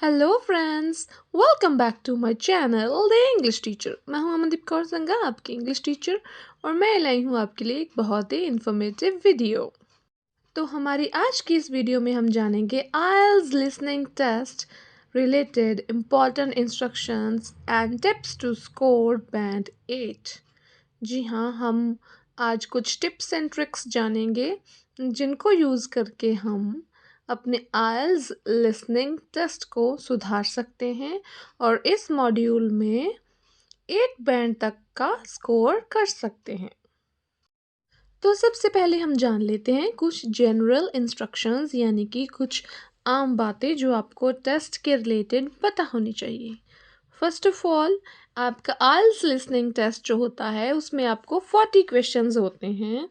Hello friends, welcome back to my channel the English teacher. मैं हूं अमनदीप कौर संगा, आपकी इंग्लिश टीचर, और मैं लाई हूं आपके लिए एक बहुत ही इंफॉर्मेटिव वीडियो। तो हमारी आज की इस वीडियो में हम जानेंगे IELTS listening test related important instructions and tips to score band 8। जी हाँ, हम आज कुछ टिप्स एंड ट्रिक्स जानेंगे जिनको यूज़ करके हम अपने आइल्स लिसनिंग टेस्ट को सुधार सकते हैं और इस मॉड्यूल में 8 बैंड तक का स्कोर कर सकते हैं। तो सबसे पहले हम जान लेते हैं कुछ जनरल इंस्ट्रक्शंस, यानी कि कुछ आम बातें जो आपको टेस्ट के रिलेटेड पता होनी चाहिए। फर्स्ट ऑफ ऑल, आपका आइल्स लिसनिंग टेस्ट जो होता है उसमें आपको 40 क्वेश्चंस होते हैं,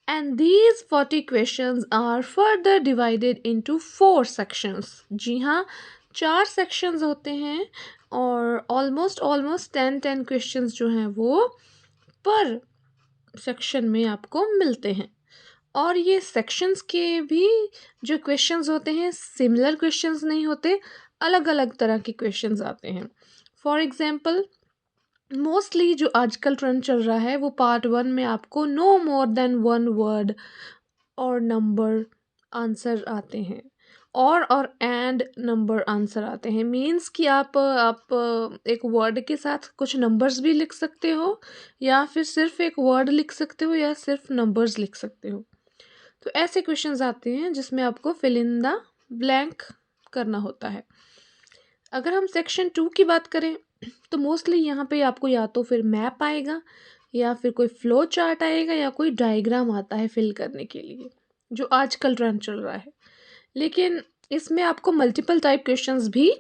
and these 40 questions are further divided into 4 sections। जी हाँ, 4 sections होते हैं और ऑलमोस्ट 10 क्वेश्चंस जो हैं वो पर सेक्शन में आपको मिलते हैं। और ये सेक्शंस के भी जो क्वेश्चंस होते हैं सिमिलर क्वेश्चंस नहीं होते, अलग अलग तरह के क्वेश्चंस आते हैं। फॉर एग्जांपल, मोस्टली जो आजकल ट्रेंड चल रहा है वो पार्ट 1 में आपको नो मोर देन 1 वर्ड और नंबर आंसर आते हैं, और एंड नंबर आंसर आते हैं। मीन्स कि आप एक वर्ड के साथ कुछ नंबर्स भी लिख सकते हो, या फिर सिर्फ एक वर्ड लिख सकते हो, या सिर्फ नंबर्स लिख सकते हो। तो ऐसे क्वेश्चंस आते हैं जिसमें आपको फिल इन द ब्लैंक करना होता है। अगर हम सेक्शन 2 की बात करें तो मोस्टली यहाँ पे आपको या तो फिर मैप आएगा, या फिर कोई फ्लो चार्ट आएगा, या कोई डायग्राम आता है फिल करने के लिए, जो आजकल ट्रेंड चल रहा है। लेकिन इसमें आपको मल्टीपल टाइप क्वेश्चंस भी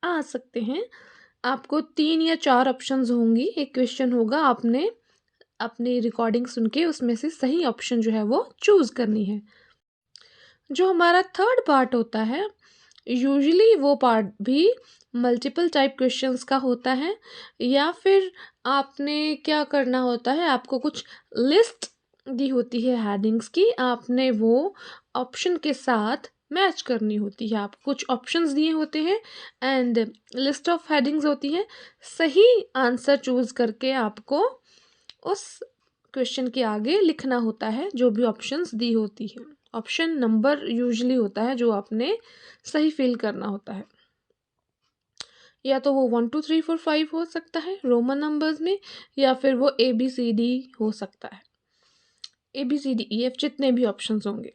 आ सकते हैं। आपको 3 या 4 ऑप्शंस होंगी, एक क्वेश्चन होगा, आपने अपनी रिकॉर्डिंग सुन के उसमें से सही ऑप्शन जो है वो चूज़ करनी है। जो हमारा थर्ड पार्ट होता है, यूजुअली वो पार्ट भी मल्टीपल टाइप क्वेश्चंस का होता है, या फिर आपने क्या करना होता है, आपको कुछ लिस्ट दी होती है हेडिंग्स की, आपने वो ऑप्शन के साथ मैच करनी होती है। आपको कुछ ऑप्शंस दिए होते हैं एंड लिस्ट ऑफ हेडिंग्स होती है। सही आंसर चूज करके आपको उस क्वेश्चन के आगे लिखना होता है जो भी ऑप्शंस दी होती है। ऑप्शन नंबर यूजुअली होता है जो आपने सही फिल करना होता है, या तो वो 1 2 3 4 5 हो सकता है रोमन नंबर्स में, या फिर वो ABCD हो सकता है, ABCDEF जितने भी ऑप्शंस होंगे।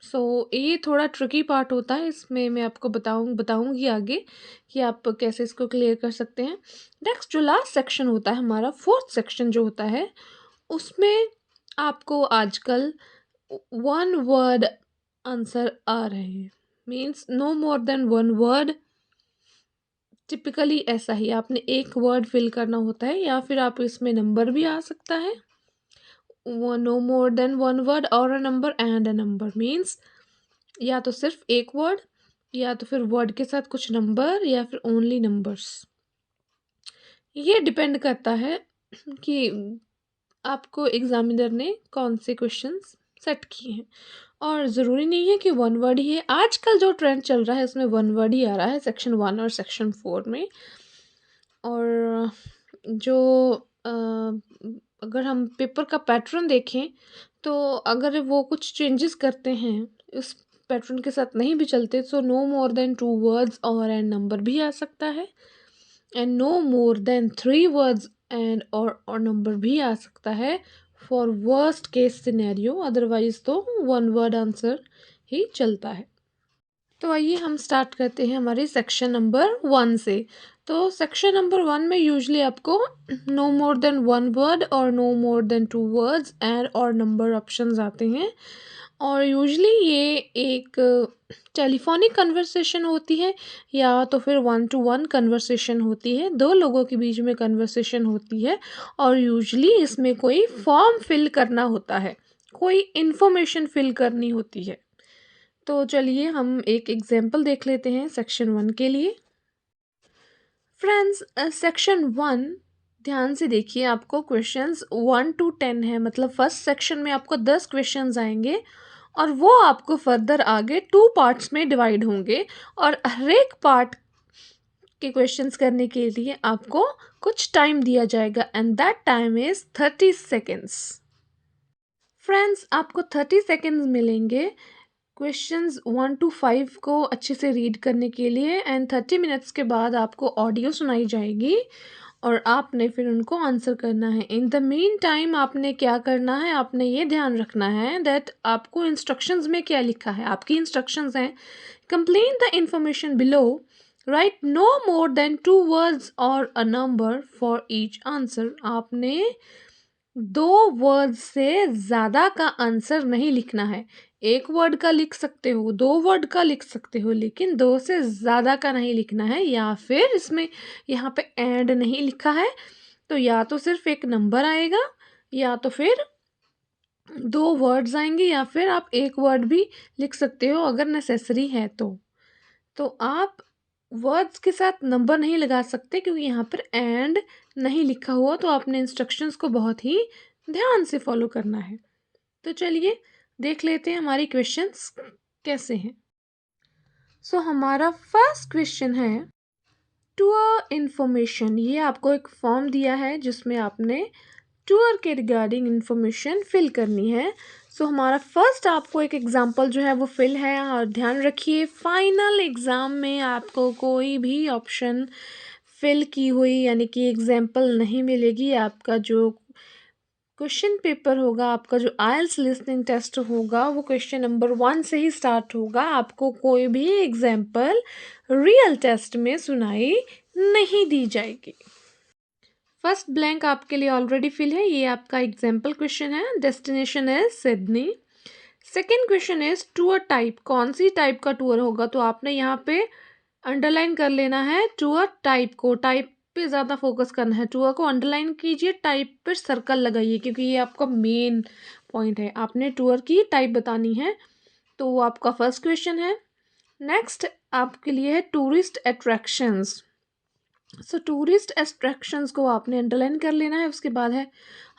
सो ये थोड़ा ट्रिकी पार्ट होता है, इसमें मैं आपको बताऊंगी आगे कि आप कैसे इसको क्लियर कर सकते हैं। नेक्स्ट जो लास्ट सेक्शन होता है हमारा, फोर्थ सेक्शन जो होता है, उसमें आपको आजकल 1 वर्ड आंसर आ रहे हैं। Means no more than 1 word. Typically ऐसा ही आपने एक वर्ड फिल करना होता है, या फिर आप इसमें नंबर भी आ सकता है। नो मोर देन 1 वर्ड और a number and a number means या तो सिर्फ एक वर्ड, या तो फिर वर्ड के साथ कुछ नंबर, या फिर ओनली नंबर्स। ये डिपेंड करता है कि आपको एग्जामिनर ने कौन से क्वेश्चंस सेट किए हैं। और ज़रूरी नहीं है कि 1 वर्ड ही है, आजकल जो ट्रेंड चल रहा है उसमें 1 वर्ड ही आ रहा है सेक्शन 1 और सेक्शन 4 में। और जो अगर हम पेपर का पैटर्न देखें, तो अगर वो कुछ चेंजेस करते हैं, उस पैटर्न के साथ नहीं भी चलते, तो नो मोर देन 2 वर्ड्स और एंड नंबर भी आ सकता है, and no more than 3 words and और नंबर भी आ सकता है for worst case scenario. Otherwise तो 1 वर्ड आंसर ही चलता है। तो आइए हम स्टार्ट करते हैं हमारे सेक्शन नंबर 1 से। तो सेक्शन नंबर 1 में यूजुअली आपको नो मोर देन 1 वर्ड और no more than 2 words and और नंबर ऑप्शंस आते हैं। और यूजुअली ये एक टेलीफोनिक कन्वर्सेशन होती है, या तो फिर 1 टू 1 कन्वर्सेशन होती है, दो लोगों के बीच में कन्वर्सेशन होती है। और यूजुअली इसमें कोई फॉर्म फिल करना होता है, कोई इन्फॉर्मेशन फिल करनी होती है। तो चलिए हम एक एग्जाम्पल देख लेते हैं सेक्शन 1 के लिए। फ्रेंड्स, सेक्शन 1 ध्यान से देखिए, आपको क्वेश्चंस 1 टू 10 है, मतलब फर्स्ट सेक्शन में आपको 10 क्वेश्चंस आएंगे, और वो आपको फर्दर आगे 2 पार्ट्स में डिवाइड होंगे और हर एक पार्ट के क्वेश्चंस करने के लिए आपको कुछ टाइम दिया जाएगा and that time is 30 seconds. Friends, आपको 30 सेकेंड्स मिलेंगे क्वेश्चंस 1 to 5 को अच्छे से रीड करने के लिए एंड 30 मिनट्स के बाद आपको ऑडियो सुनाई जाएगी और आपने फिर उनको आंसर करना है। इन द मीन टाइम आपने क्या करना है, आपने ये ध्यान रखना है दैट आपको इंस्ट्रक्शंस में क्या लिखा है। आपकी इंस्ट्रक्शंस हैं, complete the information below, write no more than 2 words और a number for each answer. आपने 2 वर्ड से ज़्यादा का आंसर नहीं लिखना है। 1 वर्ड का लिख सकते हो, 2 वर्ड का लिख सकते हो, लेकिन 2 से ज़्यादा का नहीं लिखना है। या फिर इसमें यहाँ पे एंड नहीं लिखा है तो या तो सिर्फ एक नंबर आएगा या तो फिर 2 वर्ड्स आएंगे या फिर आप 1 वर्ड भी लिख सकते हो अगर नेसेसरी है तो आप वर्ड्स के साथ नंबर नहीं लगा सकते क्योंकि यहाँ पर एंड नहीं लिखा हुआ। तो आपने इंस्ट्रक्शंस को बहुत ही ध्यान से फॉलो करना है। तो चलिए देख लेते हैं हमारी क्वेश्चंस कैसे हैं। सो हमारा फर्स्ट क्वेश्चन है टूर इन्फॉर्मेशन। ये आपको एक फॉर्म दिया है जिसमें आपने टूर के रिगार्डिंग इन्फॉर्मेशन फिल करनी है। सो हमारा फर्स्ट आपको एक एग्जांपल जो है वो फिल है और ध्यान रखिए फाइनल एग्ज़ाम में आपको कोई भी ऑप्शन फिल की हुई यानी कि एग्जांपल नहीं मिलेगी। आपका जो क्वेश्चन पेपर होगा, आपका जो आइल्स लिसनिंग टेस्ट होगा वो क्वेश्चन नंबर 1 से ही स्टार्ट होगा। आपको कोई भी एग्जाम्पल रियल टेस्ट में सुनाई नहीं दी जाएगी। फर्स्ट ब्लैंक आपके लिए ऑलरेडी फिल है, ये आपका एग्जाम्पल क्वेश्चन है। Destination is Sydney. Second question is tour type, कौन सी टाइप का टूर होगा, तो आपने यहाँ पे अंडरलाइन कर लेना है टूर टाइप को। टाइप पे ज़्यादा फोकस करना है, टूर को अंडरलाइन कीजिए, टाइप पे सर्कल लगाइए क्योंकि ये आपका मेन पॉइंट है। आपने टूर की टाइप बतानी है, तो वो आपका फर्स्ट क्वेश्चन है। नेक्स्ट आपके लिए है tourist attractions. So tourist attractions को आपने अंडरलाइन कर लेना है। उसके बाद है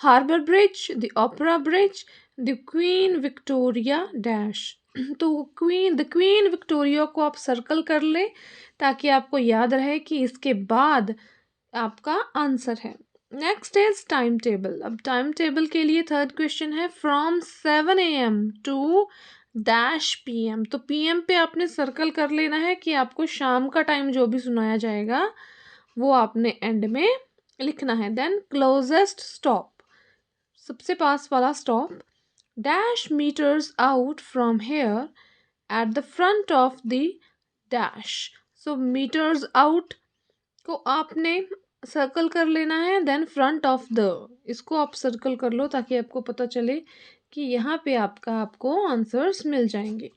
Harbour Bridge, the Opera Bridge, the Queen Victoria dash. तो द क्वीन विक्टोरिया को आप सर्कल कर ले ताकि आपको याद रहे कि इसके बाद आपका आंसर है। Next is time table. अब टाइम टेबल के लिए थर्ड क्वेश्चन है from 7 AM to dash PM। तो PM पे आपने सर्कल कर लेना है कि आपको शाम का टाइम जो भी सुनाया जाएगा वो आपने एंड में लिखना है। देन क्लोजेस्ट स्टॉप, सबसे पास वाला stop, dash metres out from here at the front of the dash. So metres out को आपने सर्कल कर लेना है। देन फ्रंट ऑफ द, इसको आप सर्कल कर लो ताकि आपको पता चले कि यहाँ पे आपको आंसर्स मिल जाएंगे।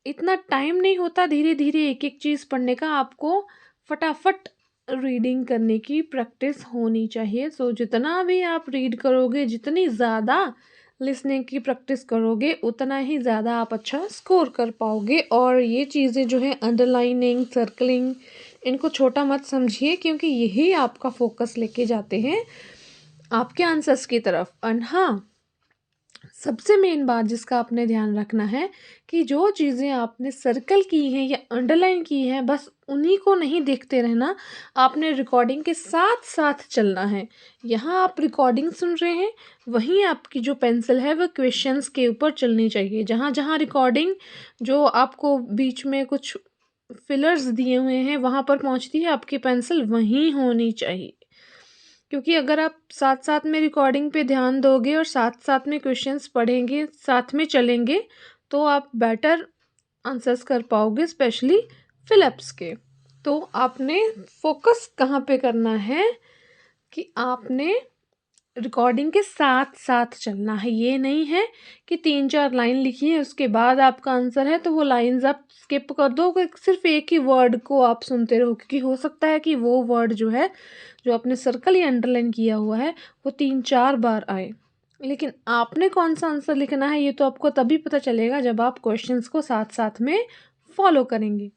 इतना टाइम नहीं होता, धीरे धीरे एक एक चीज़ पढ़ने का। आपको फटाफट रीडिंग करने की प्रैक्टिस होनी चाहिए। सो जितना भी आप रीड करोगे, जितनी ज़्यादा लिसनिंग की प्रैक्टिस करोगे, उतना ही ज़्यादा आप अच्छा स्कोर कर पाओगे। और ये चीज़ें जो है अंडरलाइनिंग, सर्कलिंग, इनको छोटा मत समझिए क्योंकि यही आपका फोकस लेके जाते हैं आपके आंसर्स की तरफ। और हाँ, सबसे मेन बात जिसका आपने ध्यान रखना है कि जो चीज़ें आपने सर्कल की हैं या अंडरलाइन की हैं, बस उन्हीं को नहीं देखते रहना, आपने रिकॉर्डिंग के साथ साथ चलना है। यहाँ आप रिकॉर्डिंग सुन रहे हैं, वहीं आपकी जो पेंसिल है वह क्वेश्चंस के ऊपर चलनी चाहिए। जहाँ जहाँ रिकॉर्डिंग जो आपको बीच में कुछ फिलर्स दिए हुए हैं वहाँ पर पहुँचती है, आपकी पेंसिल वहीं होनी चाहिए। क्योंकि अगर आप साथ साथ में रिकॉर्डिंग पे ध्यान दोगे और साथ साथ में क्वेश्चंस पढ़ेंगे, साथ में चलेंगे, तो आप बेटर आंसर्स कर पाओगे, स्पेशली फिलअप्स के। तो आपने फोकस कहाँ पे करना है कि आपने रिकॉर्डिंग के साथ साथ चलना है। ये नहीं है कि 3-4 लाइन लिखी है उसके बाद आपका आंसर है तो वो लाइंस आप स्किप कर दो, सिर्फ एक ही वर्ड को आप सुनते रहो, क्योंकि हो सकता है कि वो वर्ड जो है, जो आपने सर्कल या अंडरलाइन किया हुआ है, वो 3-4 बार आए। लेकिन आपने कौन सा आंसर लिखना है ये तो आपको तभी पता चलेगा जब आप क्वेश्चंस को साथ साथ में फॉलो करेंगे।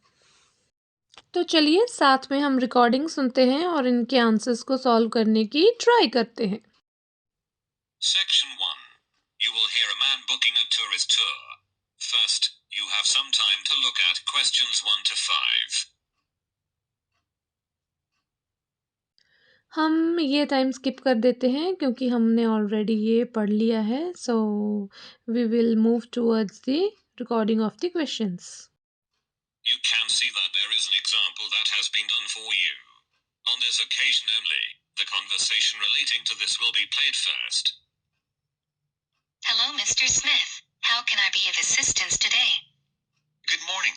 तो चलिए साथ में हम रिकॉर्डिंग सुनते हैं और इनके आंसर्स को सॉल्व करने की ट्राई करते हैं। Section 1. You will hear a man booking a tourist tour. First, you have some time to look at questions 1 to 5. हम ये टाइम स्किप कर देते हैं क्योंकि हमने ऑलरेडी ये पढ़ लिया है, so we will move towards the recording of the questions. You can see that there is an example that has been done for you. On this occasion only, the conversation relating to this will be played first. Hello, Mr. Smith. How can I be of assistance today? Good morning.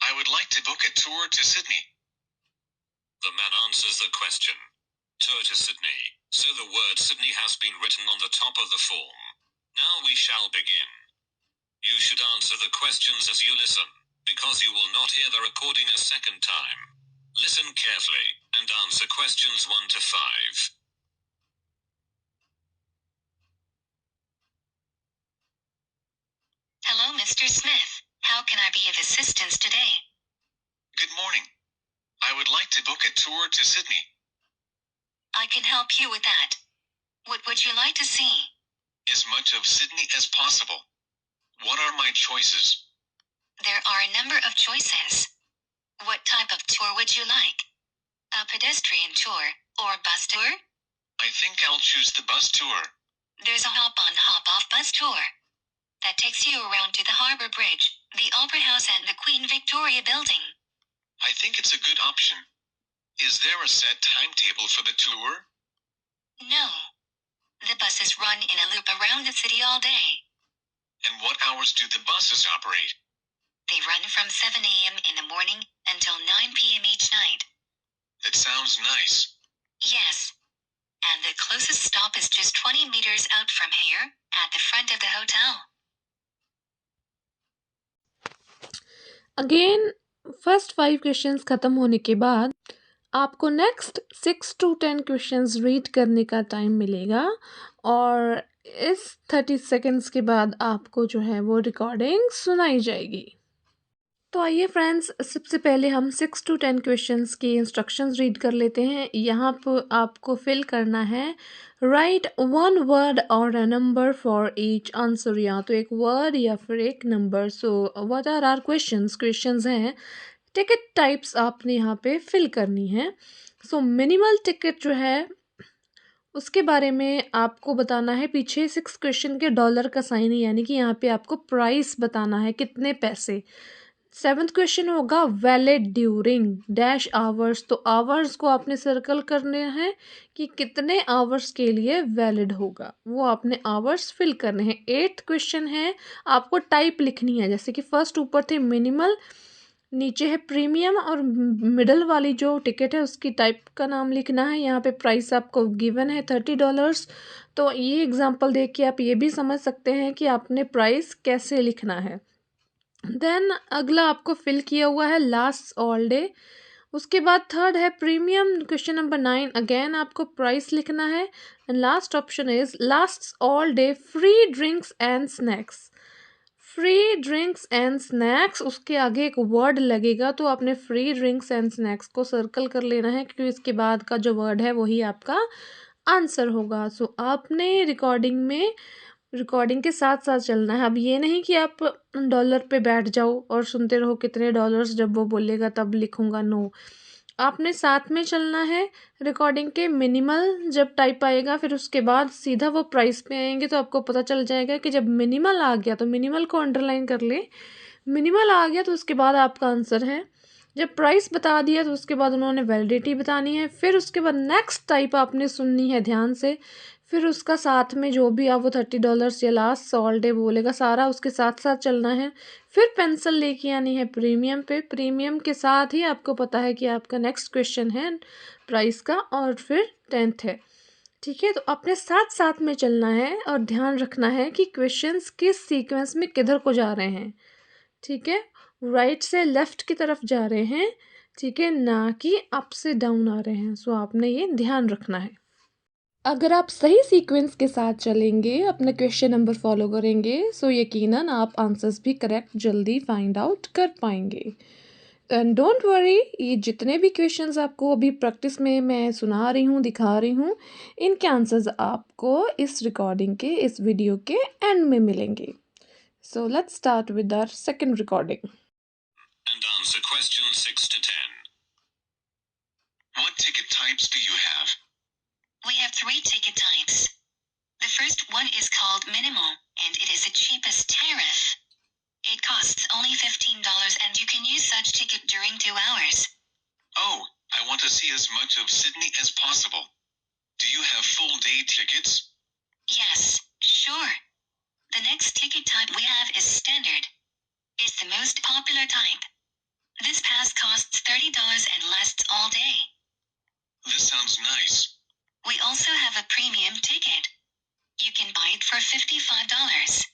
I would like to book a tour to Sydney. The man answers the question. Tour to Sydney, so the word Sydney has been written on the top of the form. Now we shall begin. You should answer the questions as you listen, because you will not hear the recording a second time. Listen carefully, and answer questions 1 to 5. Hello, Mr. Smith. How can I be of assistance today? Good morning. I would like to book a tour to Sydney. I can help you with that. What would you like to see? As much of Sydney as possible. What are my choices? There are a number of choices. What type of tour would you like? A pedestrian tour or bus tour? I think I'll choose the bus tour. There's a hop-on, hop-off bus tour that takes you around to the Harbour Bridge, the Opera House and the Queen Victoria Building. I think it's a good option. Is there a set timetable for the tour? No. The buses run in a loop around the city all day. And what hours do the buses operate? They run from 7 a.m. in the morning until 9 p.m. each night. That sounds nice. Yes. And the closest stop is just 20 meters out from here, at the front of the hotel. Again first 5 questions ख़त्म होने के बाद आपको next 6 to 10 questions read करने का time मिलेगा और इस 30 सेकेंड्स के बाद आपको जो है वो रिकॉर्डिंग सुनाई जाएगी. तो आइए फ्रेंड्स, सबसे पहले हम 6 to 10 क्वेश्चंस की इंस्ट्रक्शंस रीड कर लेते हैं. यहाँ पर आपको फिल करना है राइट 1 word और a number for each answer. या तो एक वर्ड या फिर एक number. So what are are questions हैं. टिकट टाइप्स आपने यहाँ पे फिल करनी है. सो मिनिमल टिकट जो है उसके बारे में आपको बताना है. पीछे 6 क्वेश्चन के डॉलर का साइन है, यानी कि यहाँ पे आपको प्राइस बताना है कितने पैसे. 7th क्वेश्चन होगा वैलिड ड्यूरिंग डैश आवर्स. तो आवर्स को आपने सर्कल करने हैं कि कितने आवर्स के लिए वैलिड होगा, वो आपने आवर्स फिल करने हैं. 8th क्वेश्चन है आपको टाइप लिखनी है. जैसे कि फर्स्ट ऊपर थे मिनिमल, नीचे है प्रीमियम और मिडल वाली जो टिकट है उसकी टाइप का नाम लिखना है. यहाँ पे प्राइस आपको गिवन है $30. तो ये एग्जांपल देख के आप ये भी समझ सकते हैं कि आपने प्राइस कैसे लिखना है. देन अगला आपको फिल किया हुआ है लास्ट ऑल डे. उसके बाद थर्ड है प्रीमियम. क्वेश्चन नंबर 9 अगेन आपको प्राइस लिखना है. And last option is last all day free drinks and snacks. Free drinks and snacks, उसके आगे एक वर्ड लगेगा तो आपने फ्री ड्रिंक्स एंड स्नैक्स को सर्कल कर लेना है क्योंकि इसके बाद का जो वर्ड है वही आपका आंसर होगा. सो आपने रिकॉर्डिंग के साथ साथ चलना है. अब ये नहीं कि आप डॉलर पे बैठ जाओ और सुनते रहो कितने डॉलर्स, जब वो बोलेगा तब लिखूंगा. नो, आपने साथ में चलना है. रिकॉर्डिंग के मिनिमल जब टाइप आएगा फिर उसके बाद सीधा वो प्राइस पे आएंगे तो आपको पता चल जाएगा कि जब मिनिमल आ गया तो मिनिमल को अंडरलाइन कर ले. मिनिमल आ गया तो उसके बाद आपका आंसर है. जब प्राइस बता दिया तो उसके बाद उन्होंने वैलिडिटी बतानी है. फिर उसके बाद नेक्स्ट टाइप आपने सुननी है ध्यान से. फिर उसका साथ में जो भी आप वो $30 या लास्ट ऑल डे बोलेगा सारा उसके साथ साथ चलना है. फिर पेंसिल लेके आनी है प्रीमियम पे. प्रीमियम के साथ ही आपको पता है कि आपका नेक्स्ट क्वेश्चन है प्राइस का और फिर 10th है. ठीक है, तो अपने साथ साथ में चलना है और ध्यान रखना है कि क्वेश्चंस किस सीक्वेंस में किधर को जा रहे हैं. ठीक है, राइट से लेफ़्ट की तरफ जा रहे हैं. ठीक है, ना कि अप से डाउन आ रहे हैं. सो आपने ये ध्यान रखना है. अगर आप सही सीक्वेंस के साथ चलेंगे, अपना क्वेश्चन नंबर फॉलो करेंगे, सो यकीनन आप आंसर्स भी करेक्ट जल्दी फाइंड आउट कर पाएंगे. एंड डोंट वरी, ये जितने भी क्वेश्चंस आपको अभी प्रैक्टिस में मैं सुना रही हूँ, दिखा रही हूँ, इनके आंसर्स आपको इस रिकॉर्डिंग के, इस वीडियो के एंड में मिलेंगे. So let's start with our second recording. And answer questions 6 to 10. What ticket types do you have? We have 3 ticket types. The first one is called Minimal, and it is the cheapest tariff. It costs only $15 and you can use such ticket during 2 hours. Oh, I want to see as much of Sydney as possible. Do you have full day tickets? Yes, sure. The next ticket type we have is Standard. It's the most popular type. This pass costs $30 and lasts all day. This sounds nice. We also have a premium ticket. You can buy it for $55.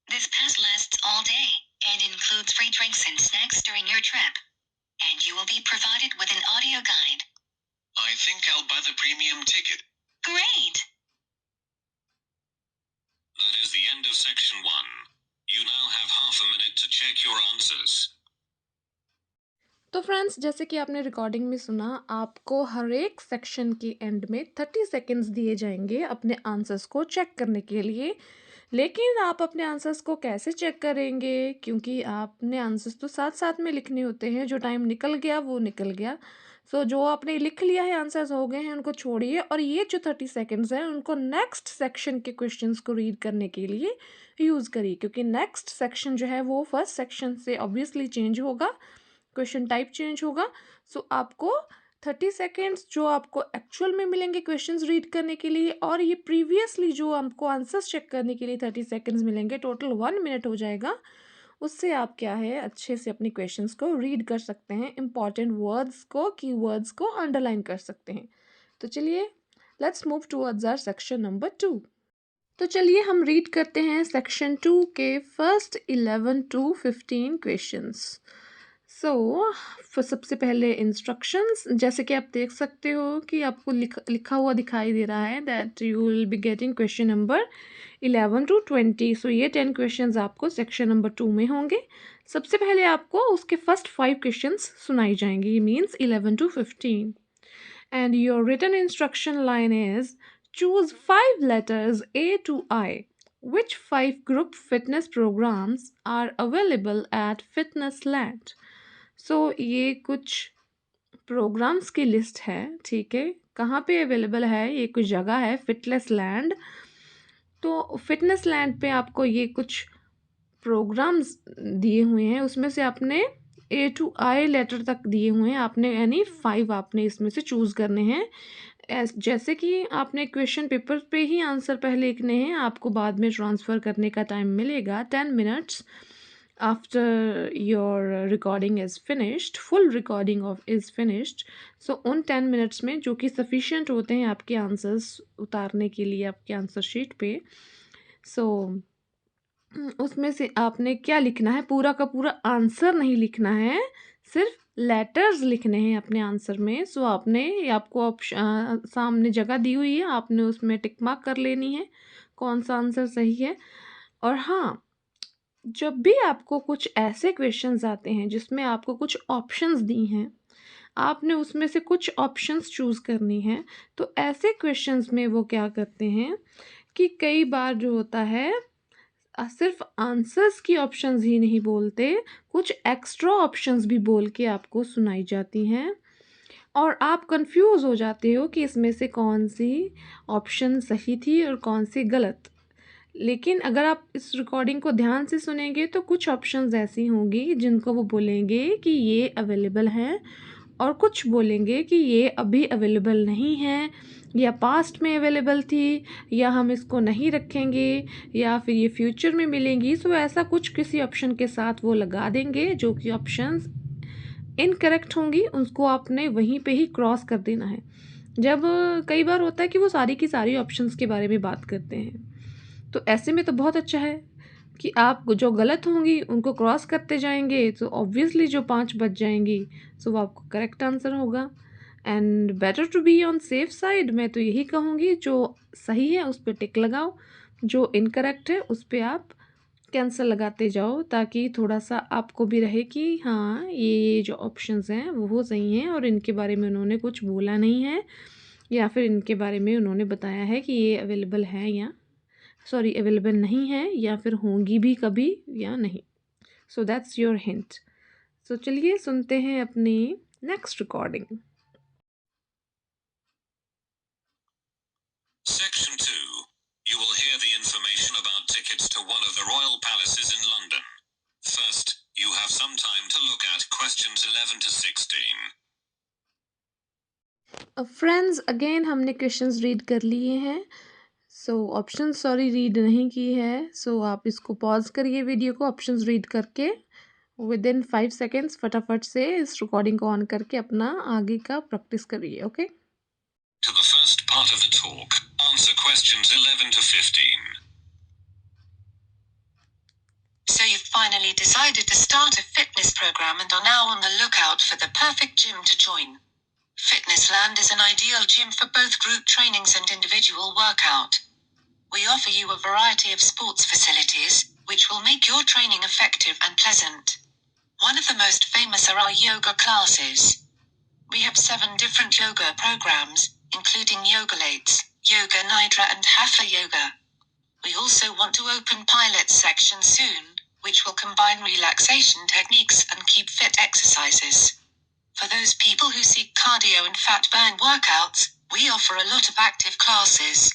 This pass lasts all day and includes free drinks and snacks during your trip. And you will be provided with an audio guide. I think I'll buy the premium ticket. Great! That is the end of section 1. You now have half a minute to check your answers. तो friends, जैसे कि आपने recording में सुना, आपको हर एक section के and में 30 सेकेंड्स दिए जाएंगे अपने आंसर्स को चेक करने के लिए। लेकिन आप अपने आंसर्स को कैसे चेक करेंगे, क्योंकि आपने आंसर्स तो साथ साथ में लिखने होते हैं। जो टाइम निकल गया वो निकल गया। सो जो आपने लिख लिया है, आंसर्स हो गए हैं, उनको छोड़िए और ये जो 30 सेकेंड्स हैं उनको नेक्स्ट सेक्शन के क्वेश्चंस को रीड करने के लिए यूज़ करिए, क्योंकि नेक्स्ट सेक्शन जो है वो फर्स्ट सेक्शन से ऑब्वियसली चेंज होगा, क्वेश्चन टाइप चेंज होगा। सो आपको 30 सेकेंड्स जो आपको एक्चुअल में मिलेंगे क्वेश्चंस रीड करने के लिए, और ये प्रीवियसली जो आपको आंसर्स चेक करने के लिए 30 सेकेंड्स मिलेंगे, टोटल 1 मिनट हो जाएगा। उससे आप क्या है, अच्छे से अपने क्वेश्चंस को रीड कर सकते हैं, इंपॉर्टेंट वर्ड्स को, कीवर्ड्स को अंडरलाइन कर सकते हैं। तो चलिए, let's move towards our section number 2। तो चलिए हम रीड करते हैं सेक्शन 2 के फर्स्ट 11 टू 15 क्वेश्चंस। सबसे पहले इंस्ट्रक्शंस, जैसे कि आप देख सकते हो कि आपको लिखा हुआ दिखाई दे रहा है that you will be getting question number 11 to 20। So ये 10 क्वेश्चंस आपको सेक्शन नंबर 2 में होंगे। सबसे पहले आपको उसके फर्स्ट 5 क्वेश्चंस सुनाई जाएंगे, ये means 11 to 15। And your written instruction line is choose 5 letters A to I. Which 5 group fitness programs are available at Fitnessland? ये कुछ प्रोग्राम्स की लिस्ट है, ठीक है। कहाँ पे अवेलेबल है, ये कुछ जगह है, फिटनेस लैंड। तो फिटनेस लैंड पे आपको ये कुछ प्रोग्राम्स दिए हुए हैं, उसमें से आपने A to I लेटर तक दिए हुए हैं आपने, यानी 5 आपने इसमें से चूज़ करने हैं। जैसे कि आपने क्वेश्चन पेपर पे ही आंसर पहले लिखने हैं, आपको बाद में ट्रांसफ़र करने का टाइम मिलेगा 10 minutes after your recording is finished, full recording of is finished. So उन 10 मिनट्स में, जो कि सफिशिएंट होते हैं आपके आंसर्स उतारने के लिए आपके आंसर शीट पे, उसमें से आपने क्या लिखना है, पूरा का पूरा आंसर नहीं लिखना है, सिर्फ लेटर्स लिखने हैं अपने आंसर में। आपने, आपको सामने जगह दी हुई है, आपने उसमें टिक मार्क कर लेनी है कौन सा आंसर सही है। और हाँ, जब भी आपको कुछ ऐसे क्वेश्चंस आते हैं जिसमें आपको कुछ ऑप्शंस दी हैं, आपने उसमें से कुछ ऑप्शंस चूज़ करनी है। तो ऐसे क्वेश्चंस में वो क्या करते हैं कि कई बार जो होता है, सिर्फ आंसर्स की ऑप्शंस ही नहीं बोलते, कुछ एक्स्ट्रा ऑप्शंस भी बोल के आपको सुनाई जाती हैं और आप कंफ्यूज हो जाते हो कि इसमें से कौन सी ऑप्शन सही थी और कौन सी गलत। लेकिन अगर आप इस रिकॉर्डिंग को ध्यान से सुनेंगे तो कुछ ऑप्शंस ऐसी होंगी जिनको वो बोलेंगे कि ये अवेलेबल हैं, और कुछ बोलेंगे कि ये अभी अवेलेबल नहीं है, या पास्ट में अवेलेबल थी, या हम इसको नहीं रखेंगे, या फिर ये फ्यूचर में मिलेंगी। ऐसा कुछ किसी ऑप्शन के साथ वो लगा देंगे, जो कि ऑप्शंस इनकरेक्ट होंगी, उसको आपने वहीं पे ही क्रॉस कर देना है। जब कई बार होता है कि वो सारी की सारी ऑप्शंस के बारे में बात करते हैं, तो ऐसे में तो बहुत अच्छा है कि आप जो गलत होंगी उनको क्रॉस करते जाएंगे, तो ऑब्वियसली जो 5 बच जाएंगी वो आपको करेक्ट आंसर होगा। And better to be on safe side, मैं तो यही कहूँगी जो सही है उस पर टिक लगाओ, जो इनकरेक्ट है उस पर आप कैंसिल लगाते जाओ, ताकि थोड़ा सा आपको भी रहे कि हाँ, ये जो ऑप्शंस हैं वो सही हैं और इनके बारे में उन्होंने कुछ बोला नहीं है, या फिर इनके बारे में उन्होंने बताया है कि ये अवेलेबल है या सॉरी अवेलेबल नहीं है या फिर होंगी भी कभी या नहीं. So that's your hint. So चलिए सुनते हैं अपनी next recording. Section 2. You will hear the information about tickets to one of the royal palaces in London. First, you have some time to look at questions 11 to 16. Friends again हमने questions read कर लिए हैं. So option sorry read नहीं की है. सो आप इसको pause करिए वीडियो को, ऑप्शंस रीड करके विद इन 5 सेकेंड्स फटाफट से इस रिकॉर्डिंग को ऑन करके अपना आगे का प्रैक्टिस करिए. Okay. To the first part of the talk, answer questions 11 to 15. So you've finally decided to start a fitness program and are now on the lookout for the perfect gym to join. Fitnessland is an ideal gym for both group trainings and individual workout. We offer you a variety of sports facilities, which will make your training effective and pleasant. One of the most famous are our yoga classes. We have 7 different yoga programs, including Yogalates, Yoga Nidra and Hatha Yoga. We also want to open pilot section soon, which will combine relaxation techniques and keep fit exercises. For those people who seek cardio and fat burn workouts, we offer a lot of active classes.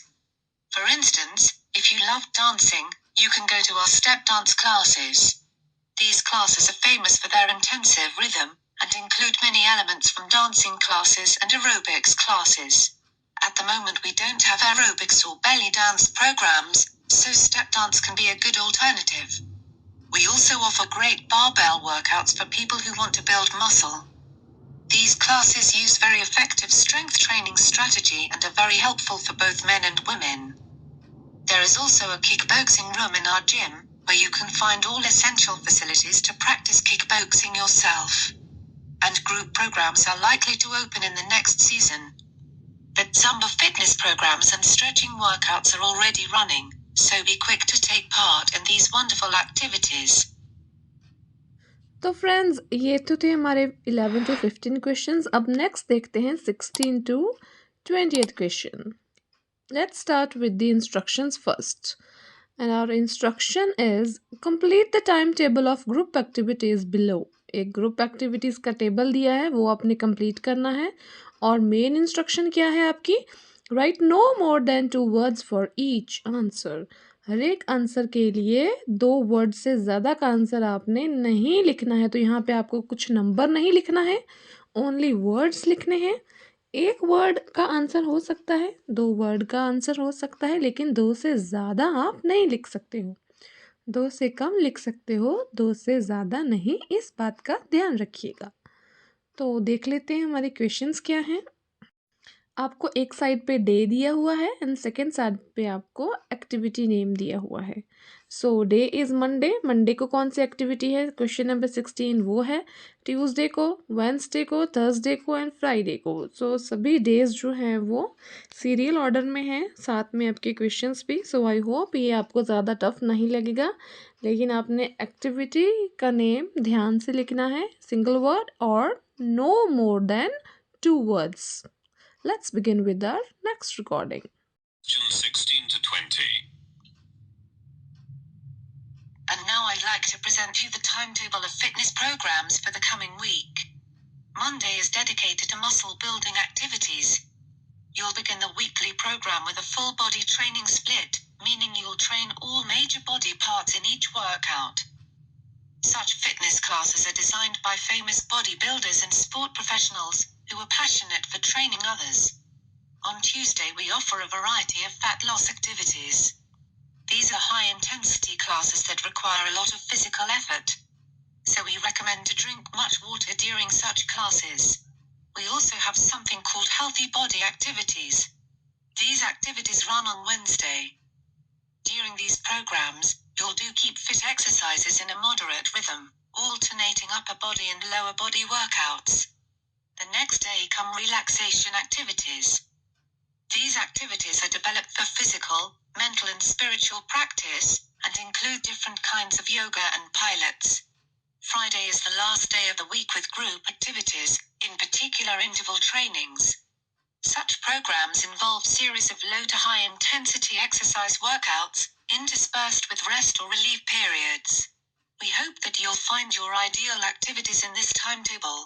For instance, if you love dancing, you can go to our step dance classes. These classes are famous for their intensive rhythm and include many elements from dancing classes and aerobics classes. At the moment we don't have aerobics or belly dance programs, so step dance can be a good alternative. We also offer great barbell workouts for people who want to build muscle. These classes use very effective strength training strategy and are very helpful for both men and women. There is also a kickboxing room in our gym, where you can find all essential facilities to practice kickboxing yourself. And group programs are likely to open in the next season. But Zumba fitness programs and stretching workouts are already running, so be quick to take part in these wonderful activities. तो friends ये तो थे हमारे 11 to 15 questions. अब next देखते हैं 16 to 20th question. Let's start with the instructions first. And our instruction is complete the timetable of group activities below. एक group activities का टेबल दिया है, वो आपने कंप्लीट करना है. और मेन इंस्ट्रक्शन क्या है आपकी? Write no more than 2 words for each answer. हर एक आंसर के लिए 2 वर्ड से ज़्यादा का आंसर आपने नहीं लिखना है. तो यहाँ पे आपको कुछ नंबर नहीं लिखना है, ओनली वर्ड्स लिखने हैं. 1 वर्ड का आंसर हो सकता है, 2 वर्ड का आंसर हो सकता है, लेकिन 2 से ज़्यादा आप नहीं लिख सकते हो. 2 से कम लिख सकते हो, 2 से ज़्यादा नहीं. इस बात का ध्यान रखिएगा. तो देख लेते हैं हमारे क्वेश्चंस क्या हैं. आपको एक साइड पे डे दिया हुआ है एंड सेकेंड साइड पे आपको एक्टिविटी नेम दिया हुआ है. सो डे इज़ मंडे. मंडे को कौन सी एक्टिविटी है? क्वेश्चन नंबर 16 वो है. ट्यूसडे को, वेंसडे को, थर्सडे को एंड फ्राइडे को. सो सभी डेज जो हैं वो सीरियल ऑर्डर में हैं, साथ में आपके क्वेश्चंस भी. सो आई होप ये आपको ज़्यादा टफ नहीं लगेगा, लेकिन आपने एक्टिविटी का नेम ध्यान से लिखना है, सिंगल वर्ड और no more than 2 words. Let's begin with our next recording. Question 16 to 20. And now I'd like to present you the timetable of fitness programs for the coming week. Monday is dedicated to muscle building activities. You'll begin the weekly program with a full body training split, meaning you'll train all major body parts in each workout. Such fitness classes are designed by famous bodybuilders and sport professionals who are passionate for training others. On Tuesday we offer a variety of fat loss activities. These are high-intensity classes that require a lot of physical effort, so we recommend to drink much water during such classes. We also have something called healthy body activities. These activities run on Wednesday. During these programs, you'll do keep fit exercises in a moderate rhythm, alternating upper body and lower body workouts. The next day come relaxation activities. These activities are developed for physical, mental and spiritual practice, and include different kinds of yoga and pilates. Friday is the last day of the week with group activities, in particular interval trainings. Such programs involve series of low to high intensity exercise workouts, interspersed with rest or relief periods. We hope that you'll find your ideal activities in this timetable.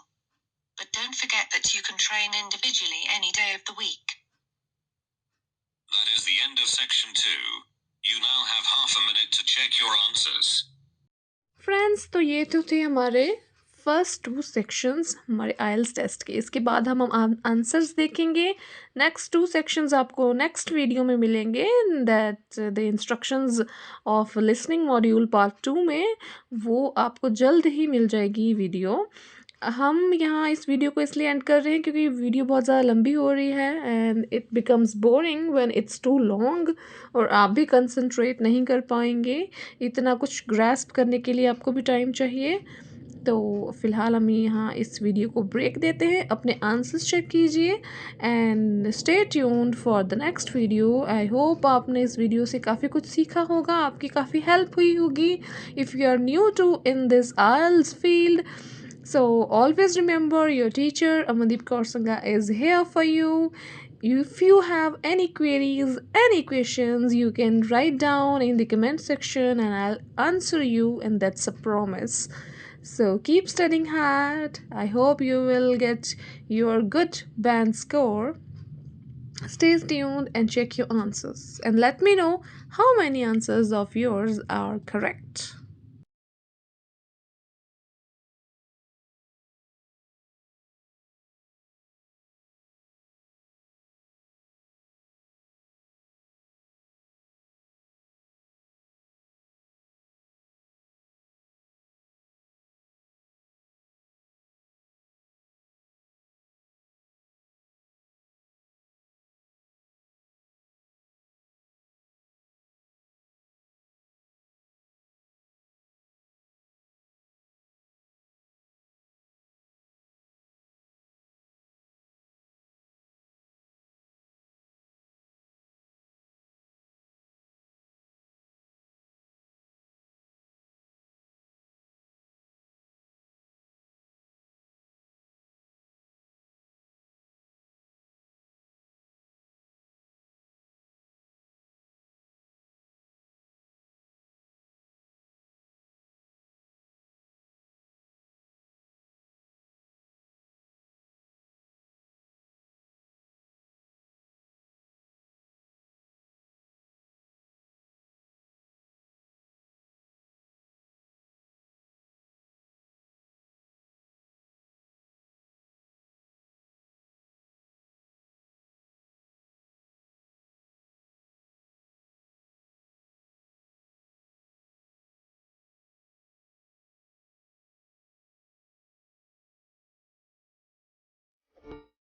But don't forget that you can train individually any day of the week. That is the end of section 2. You now have half a minute to check your answers. Friends, तो ये तो थे हमारे first 2 sections हमारे आइल्स test के। इसके बाद हम आंसर्स देखेंगे। नेक्स्ट 2 सेक्शंस आपको नेक्स्ट वीडियो में मिलेंगे। That the instructions of listening module part 2 में वो आपको जल्द ही मिल जाएगी वीडियो। हम यहाँ इस वीडियो को इसलिए एंड कर रहे हैं क्योंकि वीडियो बहुत ज़्यादा लंबी हो रही है and it becomes boring when it's too long, और आप भी कंसंट्रेट नहीं कर पाएंगे। इतना कुछ ग्रैस्प करने के लिए आपको भी टाइम चाहिए। तो फ़िलहाल हम यहाँ इस वीडियो को ब्रेक देते हैं। अपने आंसर्स चेक कीजिए and stay tuned for the next video. I hope आपने इस वीडियो से काफ़ी कुछ सीखा होगा, आपकी काफ़ी हेल्प हुई होगी if you are new to in this IELTS field. So always remember, your teacher Amandeep Kaur Sangha is here for you. If you have any queries, any questions, you can write down in the comment section and I'll answer you, and that's a promise. So keep studying hard. I hope you will get your good band score. Stay tuned and check your answers and let me know how many answers of yours are correct.